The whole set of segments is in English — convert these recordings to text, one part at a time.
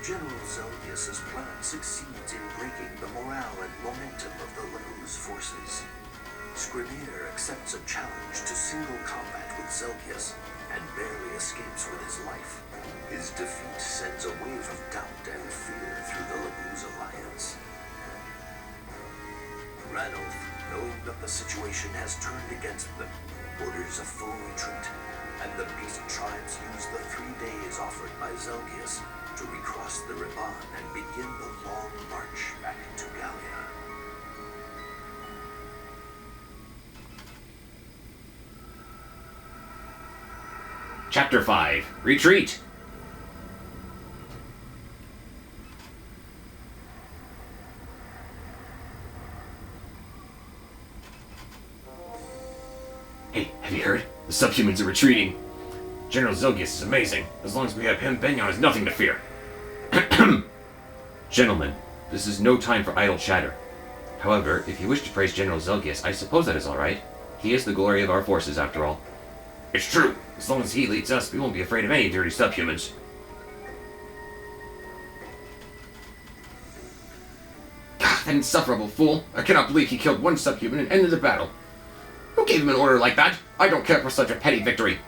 General Zelgius's plan succeeds in breaking the morale and momentum of the Laguz forces. Skriniar accepts a challenge to single combat with Zelgius and barely escapes with his life. His defeat sends a wave of doubt and fear through the Laguz alliance. Ranulf, knowing that the situation has turned against them, orders a full retreat, and the beast tribes use the 3 days offered by Zelgius to recross the Riban and begin the long march back to Gallia. Chapter 5. Retreat! Hey, have you heard? The subhumans are retreating. General Zelgius is amazing. As long as we have him, Begnion has nothing to fear. Gentlemen, this is no time for idle chatter. However, if you wish to praise General Zelgius, I suppose that is all right. He is the glory of our forces, after all. It's true. As long as he leads us, we won't be afraid of any dirty subhumans. God, that insufferable fool. I cannot believe he killed one subhuman and ended the battle. Who gave him an order like that? I don't care for such a petty victory.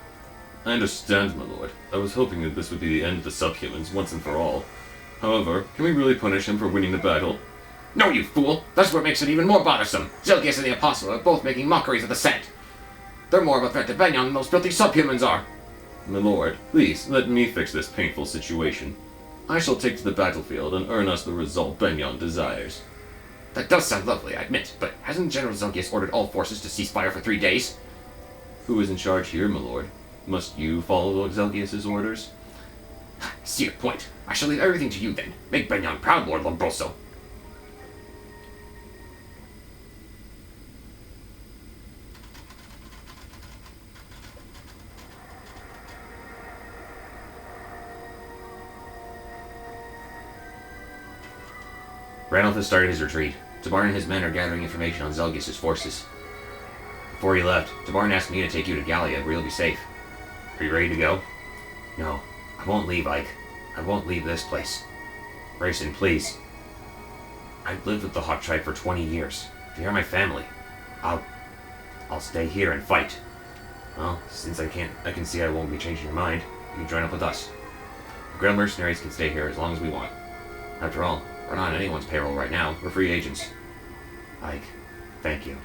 I understand, my lord. I was hoping that this would be the end of the subhumans once and for all. However, can we really punish him for winning the battle? No, you fool! That's what makes it even more bothersome. Zelgius and the Apostle are both making mockeries of the Senate. They're more of a threat to Begnion than those filthy subhumans are. My lord, please, let me fix this painful situation. I shall take to the battlefield and earn us the result Begnion desires. That does sound lovely, I admit, but hasn't General Zelgius ordered all forces to cease fire for 3 days? Who is in charge here, my lord? Must you follow Zelgius's orders? I see your point. I shall leave everything to you then. Make Begnion proud, Lord Lombroso. Ranulf has started his retreat. Tabarn and his men are gathering information on Zelgius's forces. Before he left, Tabarn asked me to take you to Gallia, where you'll be safe. Are you ready to go? No, I won't leave, Ike. I won't leave this place. Rayson, please. I've lived with the Hawk Tribe for 20 years. They are my family. I'll stay here and fight. Well, since I can see I won't be changing your mind, you can join up with us. The Grail mercenaries can stay here as long as we want. After all, we're not on anyone's payroll right now. We're free agents. Ike, thank you.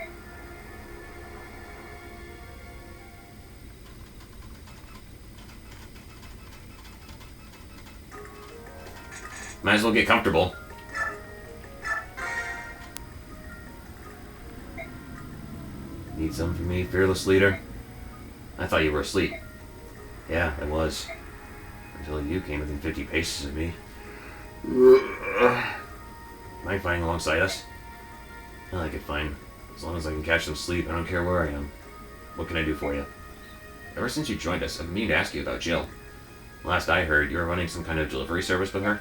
Might as well get comfortable. Need some for me, fearless leader? I thought you were asleep. Yeah, I was. Until you came within 50 paces of me. Mind fighting alongside us? I could fine. As long as I can catch some sleep, I don't care where I am. What can I do for you? Ever since you joined us, I've been meaning to ask you about Jill. Last I heard, you were running some kind of delivery service with her.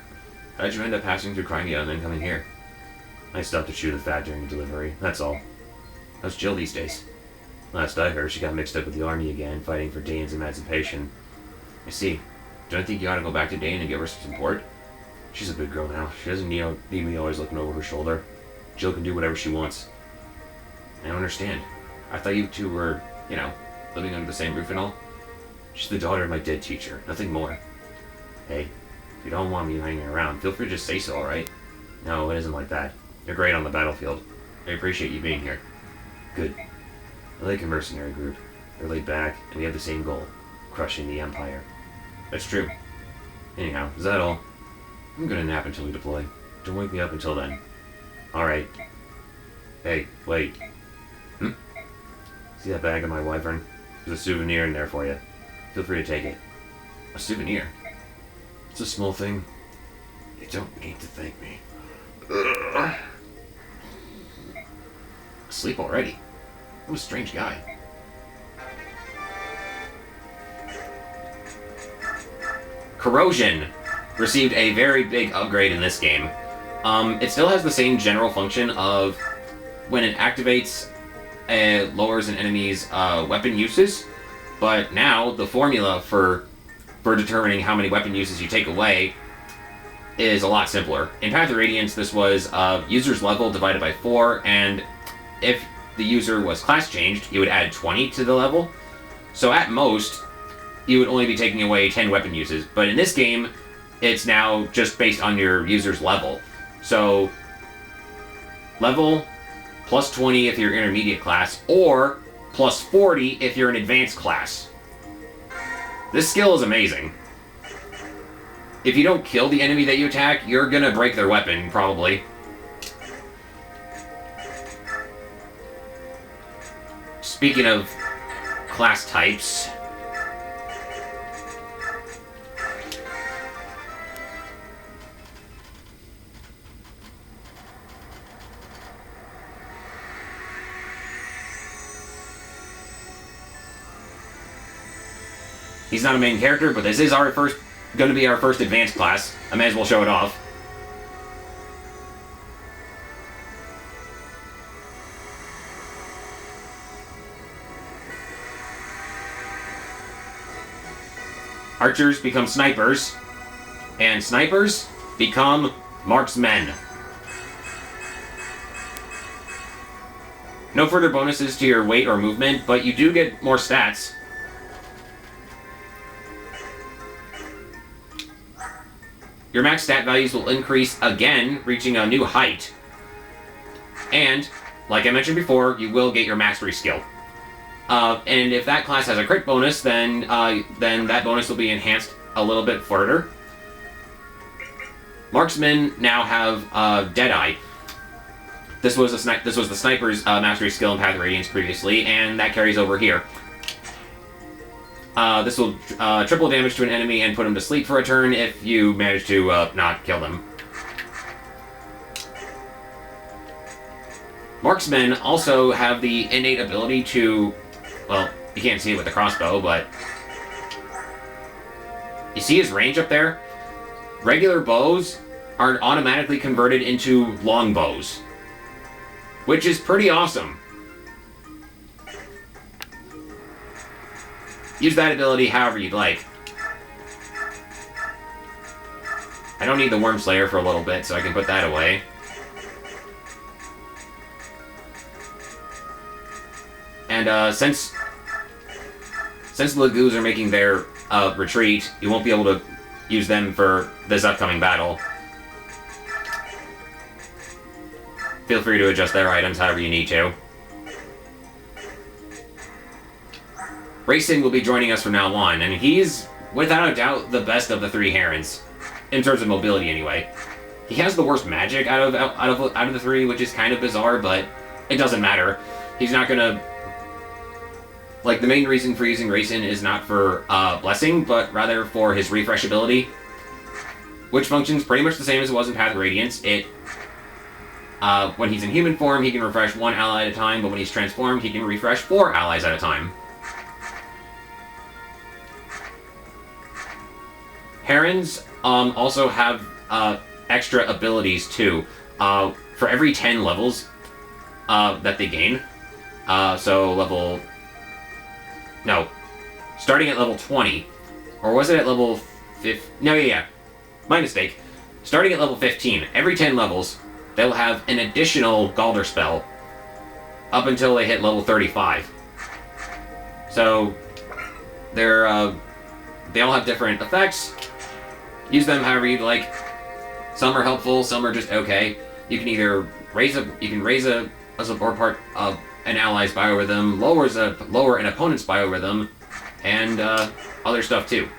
How'd you end up passing through Crimea and then coming here? I stopped to chew the fat during the delivery, that's all. How's Jill these days? Last I heard, she got mixed up with the army again, fighting for Dane's emancipation. I see. Don't you think you ought to go back to Dane and give her some support? She's a big girl now. She doesn't need me always looking over her shoulder. Jill can do whatever she wants. I don't understand. I thought you two were, living under the same roof and all. She's the daughter of my dead teacher, nothing more. Hey, if you don't want me hanging around, feel free to just say so, alright? No, it isn't like that. You're great on the battlefield. I appreciate you being here. Good. I like a mercenary group. They're laid back, and we have the same goal. Crushing the Empire. That's true. Anyhow, is that all? I'm gonna nap until we deploy. Don't wake me up until then. Alright. Hey, wait. See that bag of my wyvern? There's a souvenir in there for you. Feel free to take it. A souvenir? It's a small thing. You don't need to thank me. Asleep already? What a strange guy. Corrosion received a very big upgrade in this game. It still has the same general function of when it activates, lowers an enemy's weapon uses, but now the formula for determining how many weapon uses you take away is a lot simpler. In Path of Radiance, this was user's level divided by 4, and if the user was class changed, you would add 20 to the level. So at most, you would only be taking away 10 weapon uses. But in this game, it's now just based on your user's level. So, level plus 20 if you're intermediate class, or plus 40 if you're an advanced class. This skill is amazing. If you don't kill the enemy that you attack, you're gonna break their weapon, probably. Speaking of class types... He's not a main character, but this is going to be our first advanced class. I may as well show it off. Archers become snipers, and snipers become marksmen. No further bonuses to your weight or movement, but you do get more stats. Your max stat values will increase again, reaching a new height. And, like I mentioned before, you will get your mastery skill. And if that class has a crit bonus, then that bonus will be enhanced a little bit further. Marksmen now have Deadeye. This was the sniper's mastery skill in Path of Radiance previously, and that carries over here. This will triple damage to an enemy and put him to sleep for a turn if you manage to not kill them. Marksmen also have the innate ability to... Well, you can't see it with the crossbow, but... You see his range up there? Regular bows are automatically converted into longbows, which is pretty awesome. Use that ability however you'd like. I don't need the Worm Slayer for a little bit, so I can put that away. And since the Lagoos are making their retreat, you won't be able to use them for this upcoming battle. Feel free to adjust their items however you need to. Racing will be joining us from now on, and he's, without a doubt, the best of the three Herons. In terms of mobility, anyway. He has the worst magic out of the three, which is kind of bizarre, but it doesn't matter. He's not gonna... Like, the main reason for using Racing is not for Blessing, but rather for his refresh ability, which functions pretty much the same as it was in Path of Radiance. When he's in human form, he can refresh one ally at a time, but when he's transformed, he can refresh 4 allies at a time. Herons also have extra abilities too. For every 10 levels that they gain, starting at level 20, or was it at level 15? No, yeah, my mistake. Starting at level 15, every 10 levels, they'll have an additional Galder spell up until they hit level 35. So they all have different effects. Use them however you'd like. Some are helpful, some are just okay. You can either raise a support part of an ally's biorhythm, lower an opponent's biorhythm, and other stuff too.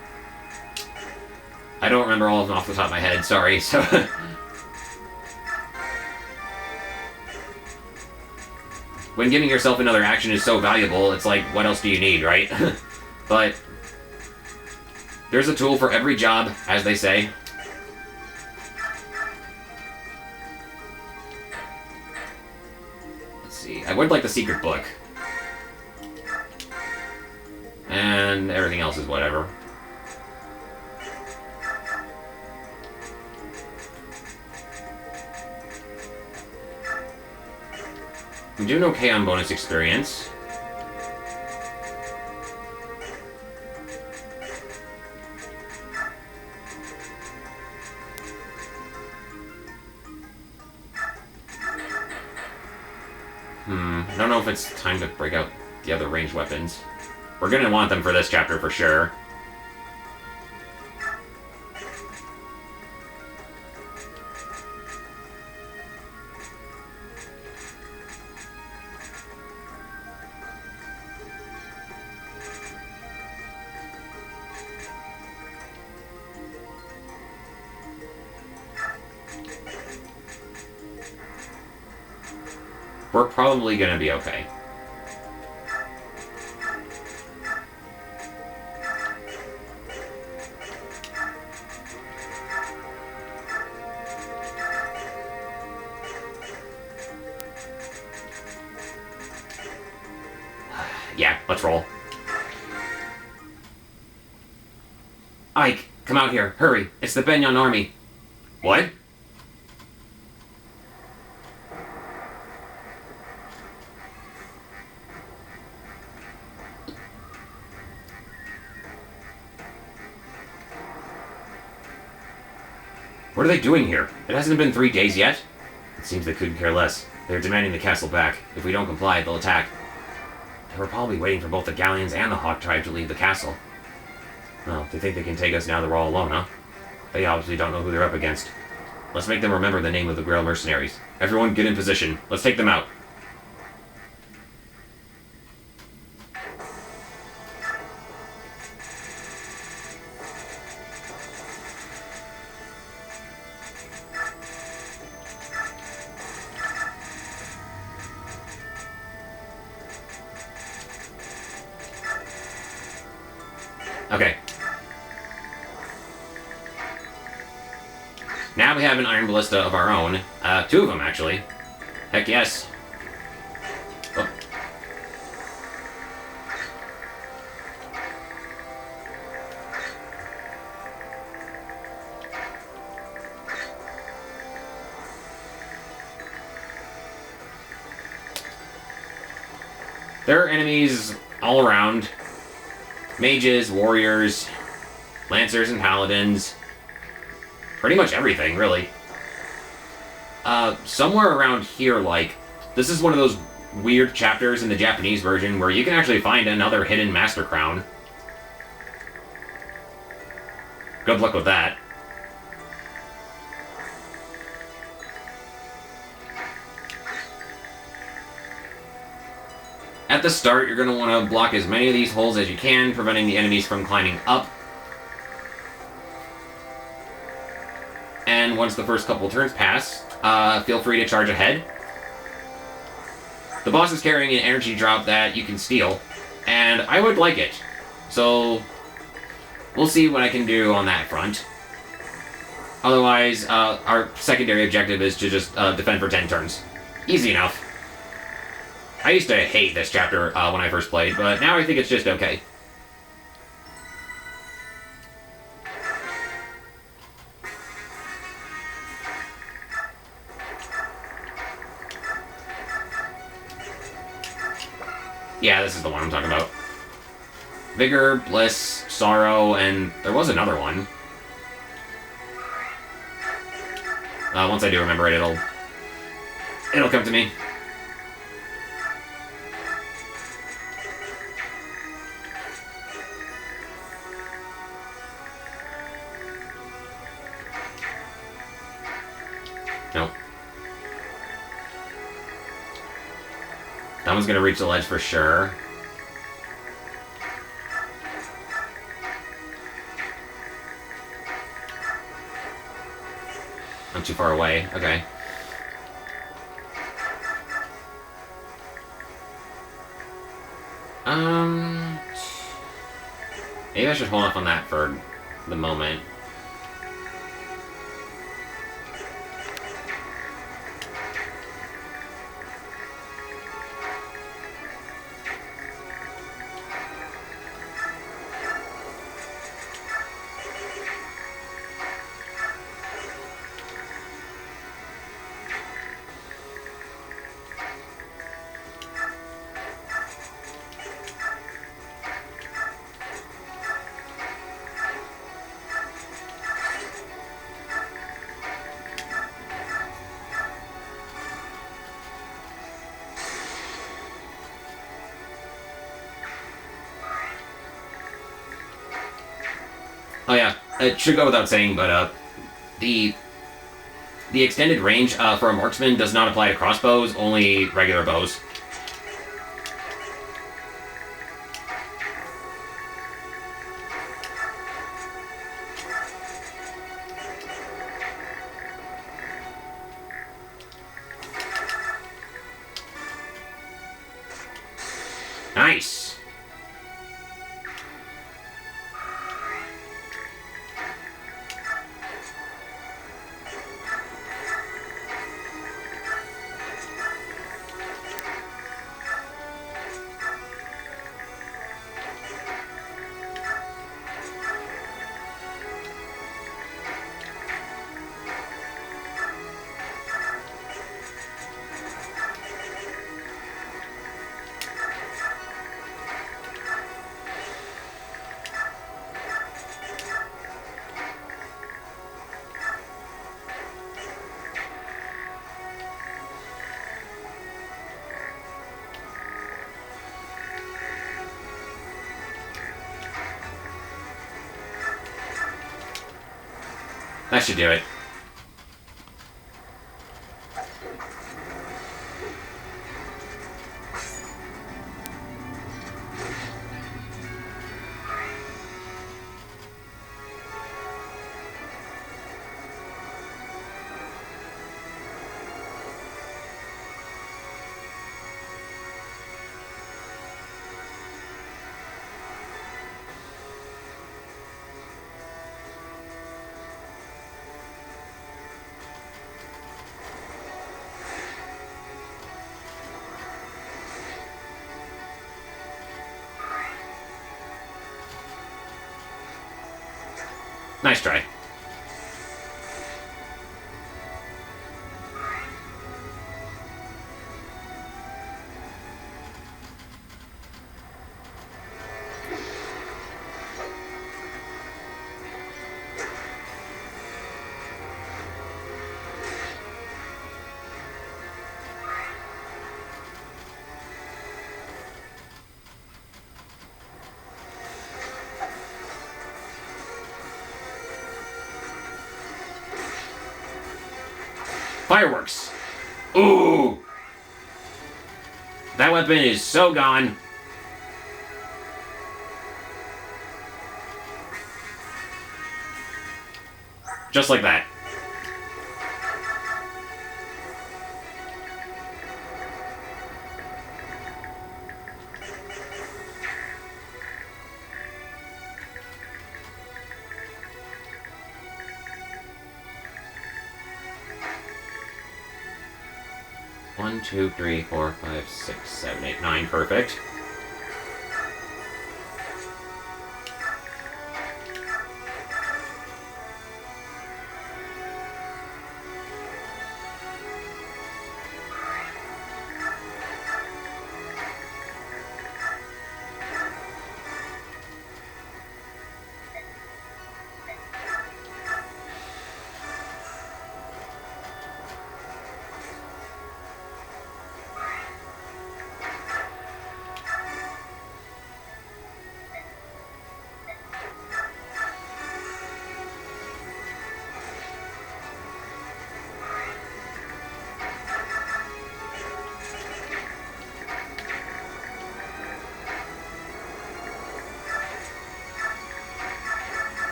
I don't remember all of them off the top of my head, sorry. So when giving yourself another action is so valuable, it's like, what else do you need, right? But there's a tool for every job, as they say. Let's see. I would like the secret book. And everything else is whatever. I'm doing okay on bonus experience. I don't know if it's time to break out the other ranged weapons. We're gonna want them for this chapter for sure. We're probably gonna be okay. Yeah, let's roll. Ike, come out here. Hurry. It's the Begnion army. What? What are they doing here? It hasn't been 3 days yet. It seems they couldn't care less. They're demanding the castle back. If we don't comply, they'll attack. They were probably waiting for both the Galleons and the Hawk tribe to leave the castle. Well, they think they can take us now that we're all alone, huh? They obviously don't know who they're up against. Let's make them remember the name of the Grail mercenaries. Everyone get in position. Let's take them out. Okay. Now we have an iron ballista of our own. 2 of them, actually. Heck yes. Oh. There are enemies all around. Mages, warriors, lancers, and paladins. Pretty much everything, really. Somewhere around here, like, this is one of those weird chapters in the Japanese version where you can actually find another hidden Master Crown. Good luck with that. At the start, you're going to want to block as many of these holes as you can, preventing the enemies from climbing up. And once the first couple turns pass, feel free to charge ahead. The boss is carrying an energy drop that you can steal, and I would like it. So, we'll see what I can do on that front. Otherwise, our secondary objective is to just defend for 10 turns. Easy enough. I used to hate this chapter when I first played, but now I think it's just okay. Yeah, this is the one I'm talking about. Vigor, Bliss, Sorrow, and there was another one. Once I do remember it, it'll come to me. Nope. That one's gonna reach the ledge for sure. Not too far away. Okay. Maybe I should hold off on that for the moment. Oh yeah, it should go without saying, but the the extended range for a marksman does not apply to crossbows, only regular bows. Nice. That should do it. Nice try. Fireworks. Ooh. That weapon is so gone. Just like that. One, two, three, four, five, six, seven, eight, nine. Perfect.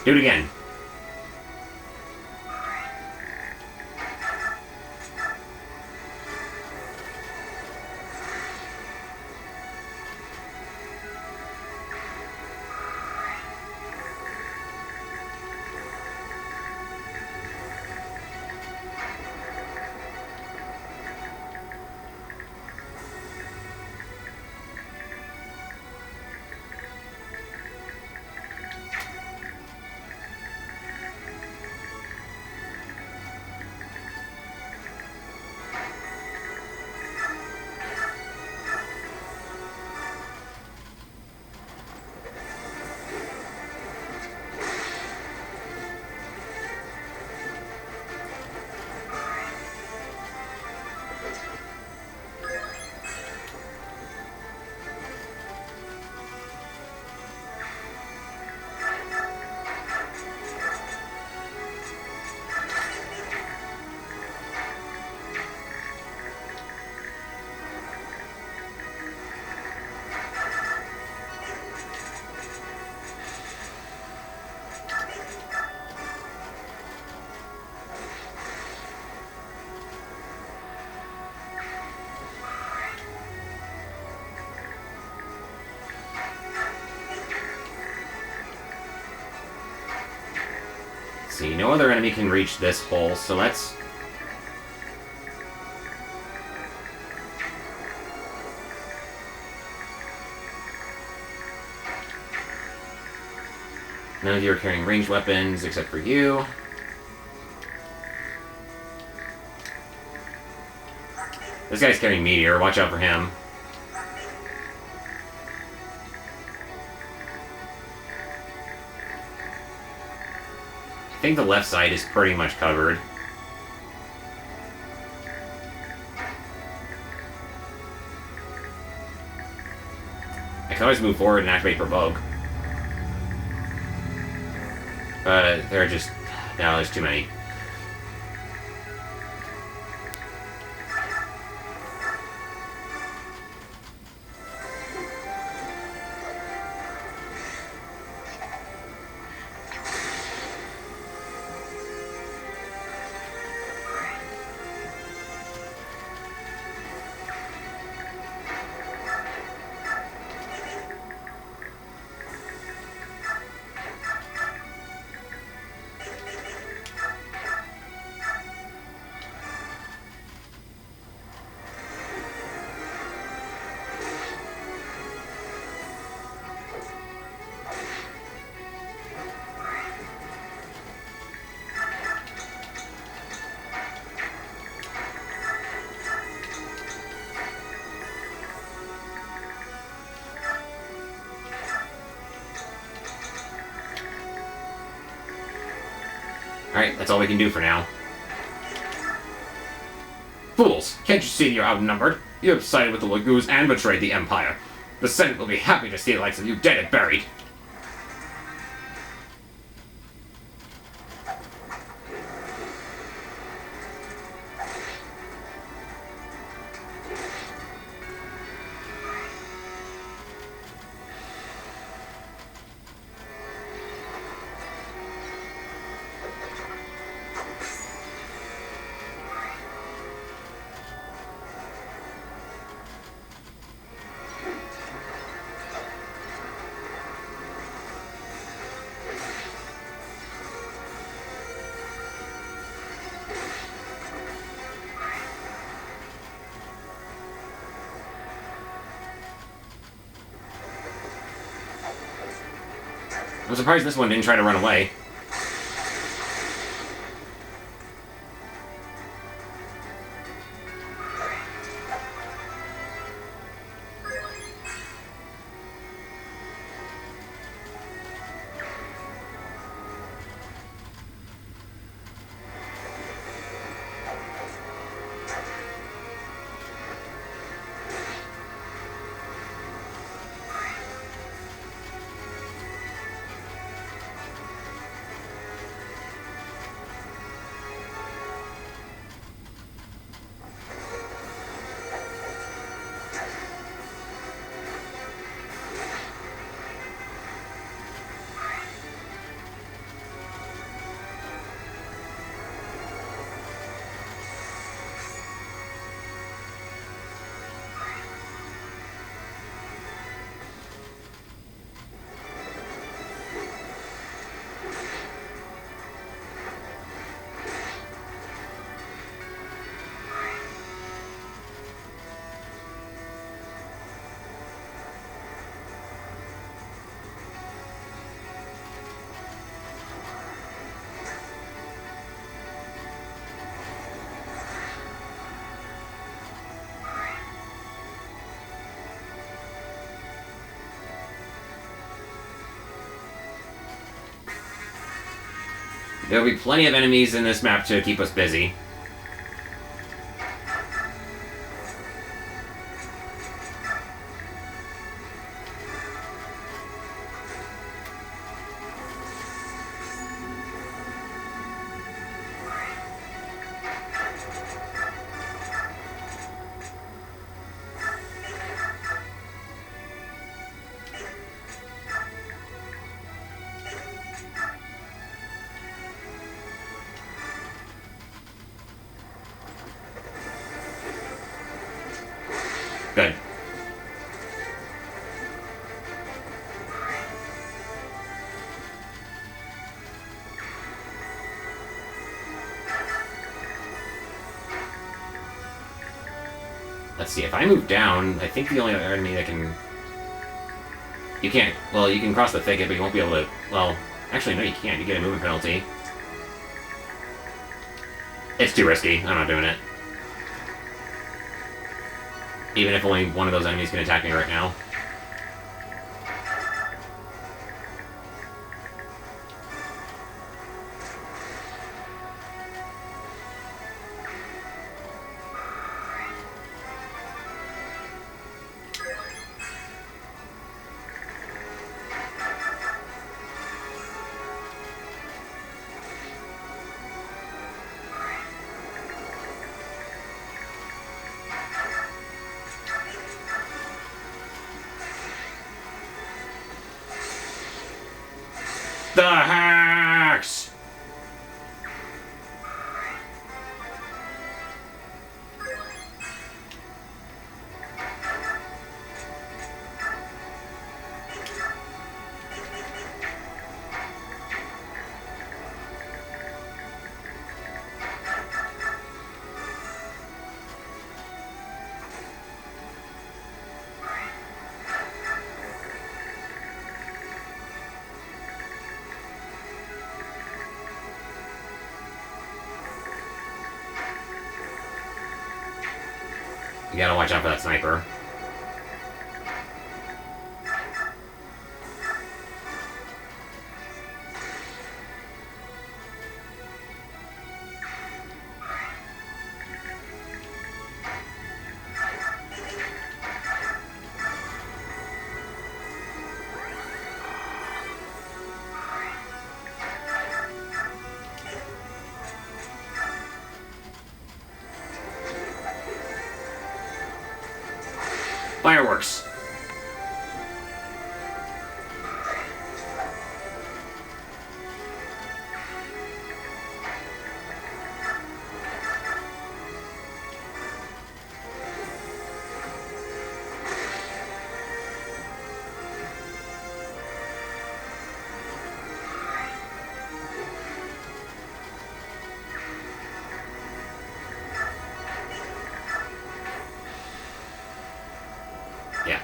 Do it again. see. No other enemy can reach this hole, so let's... None of you are carrying ranged weapons except for you. This guy's carrying Meteor. Watch out for him. I think the left side is pretty much covered. I can always move forward and activate Provoke. But there are just... No, there's too many. Alright, that's all we can do for now. Fools! Can't you see you're outnumbered? You have sided with the Lagoos and betrayed the Empire. The Senate will be happy to see the likes of you dead and buried. I'm surprised this one didn't try to run away. There'll be plenty of enemies in this map to keep us busy. Good. Let's see, if I move down, I think the only other enemy that can... You can't... Well, you can cross the thicket, but you won't be able to... Well, actually, no, you can't. You get a movement penalty. It's too risky. I'm not doing it. Even if only one of those enemies can attack me right now. The hacks! You gotta watch out for that sniper. Fireworks. Yeah.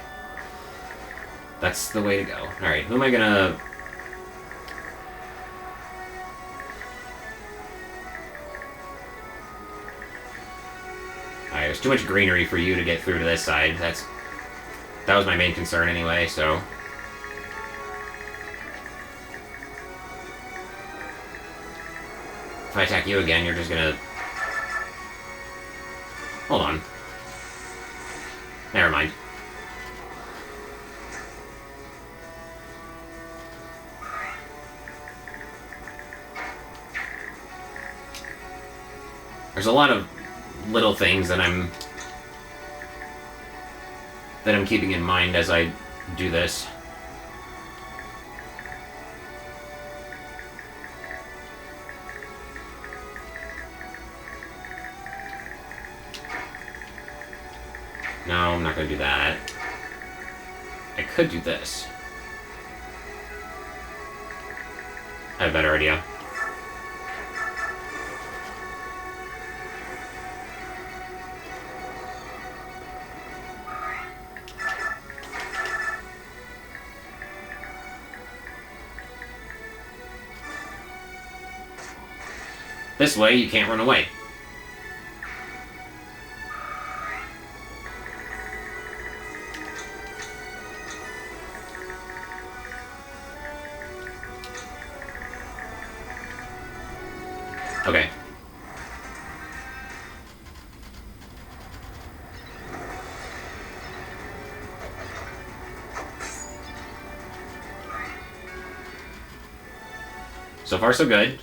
That's the way to go. Alright, who am I gonna... Alright, there's too much greenery for you to get through to this side. That was my main concern anyway, so... If I attack you again, you're just gonna... Hold on. Never mind. There's a lot of little things that I'm keeping in mind as I do this. No, I'm not gonna do that. I could do this. I have a better idea. This way, you can't run away. Okay. So far, so good.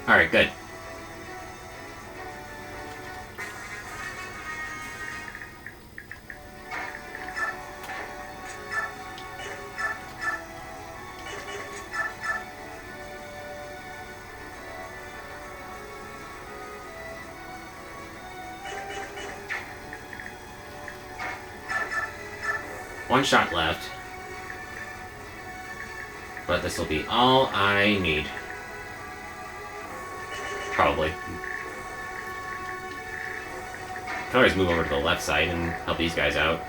Alright, good. One shot left. But this will be all I need. Probably. Can always move over to the left side and help these guys out.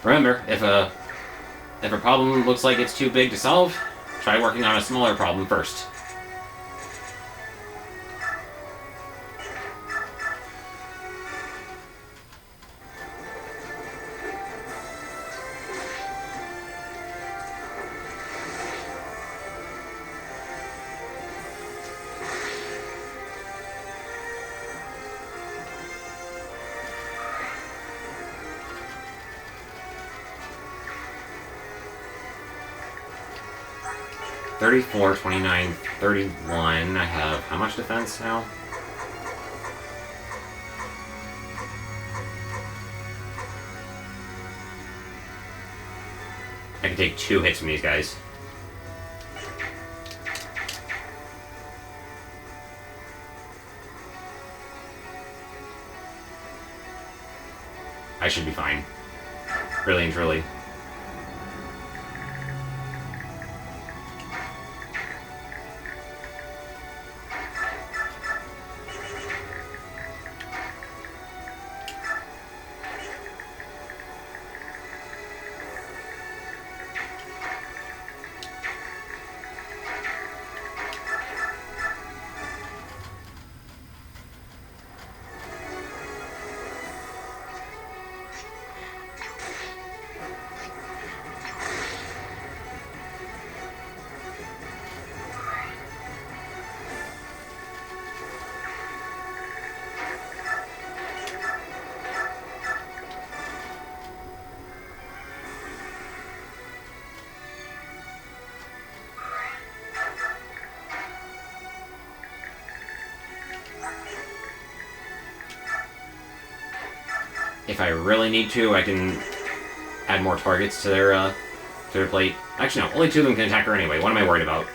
Remember, if a problem looks like it's too big to solve, try working on a smaller problem first. $34, $29, $31. I have how much defense now? I can take 2 hits from these guys. I should be fine. Really and truly. If I really need to, I can add more targets to their plate. Actually, no, only 2 of them can attack her anyway. What am I worried about?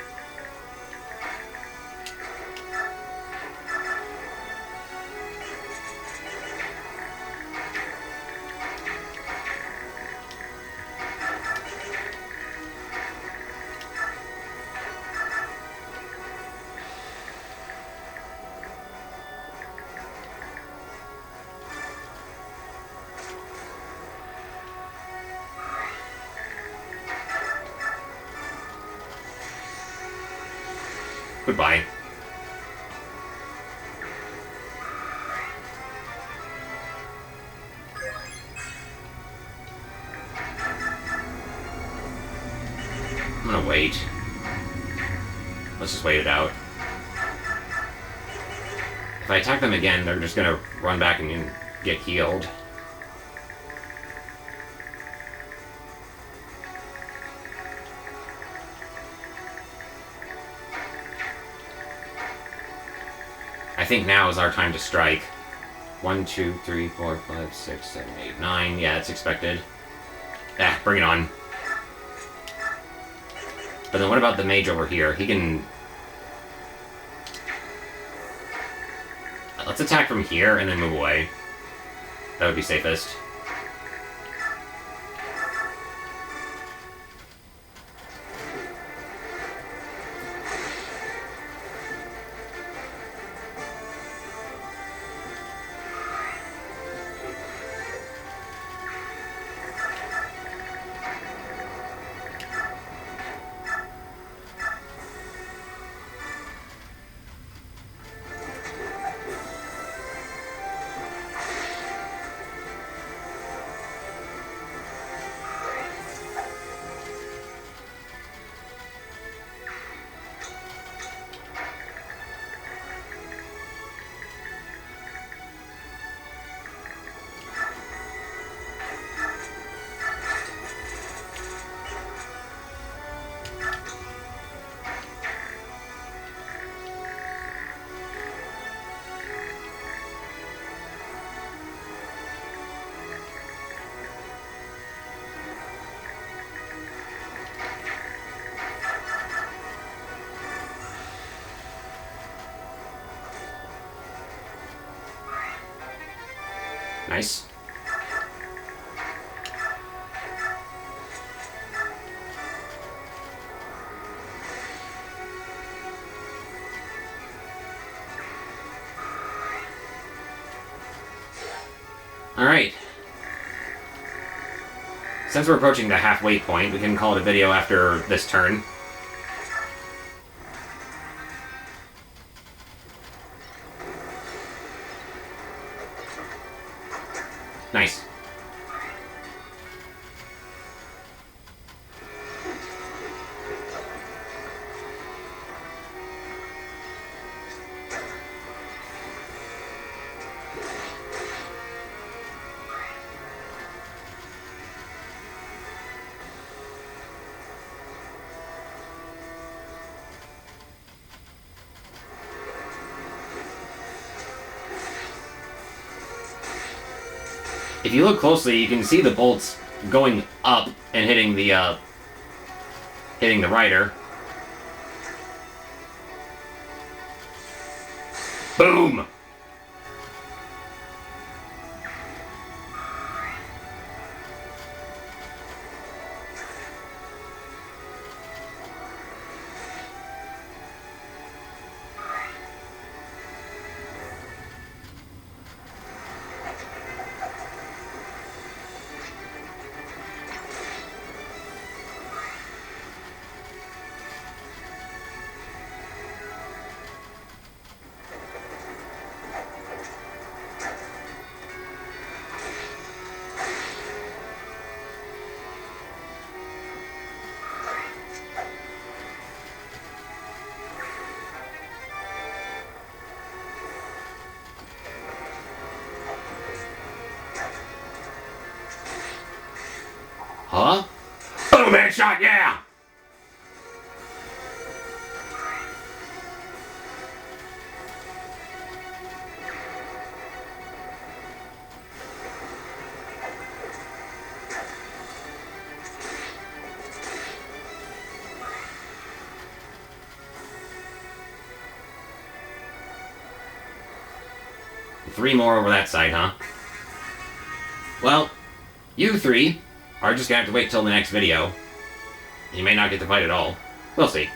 Goodbye. I'm gonna wait. Let's just wait it out. If I attack them again, they're just gonna run back and get healed. I think now is our time to strike. 1, 2, 3, 4, 5, 6, 7, 8, 9. Yeah, it's expected. Ah, bring it on. But then what about the mage over here? He can... Let's attack from here and then move away. That would be safest. Nice. Alright. Since we're approaching the halfway point, we can call it a video after this turn. Nice. If you look closely, you can see the bolts going up and hitting the rider. Boom! Huh? Boom, headshot, yeah! Three more over that side, huh? Well, you three are just gonna have to wait till the next video. You may not get to fight at all. We'll see.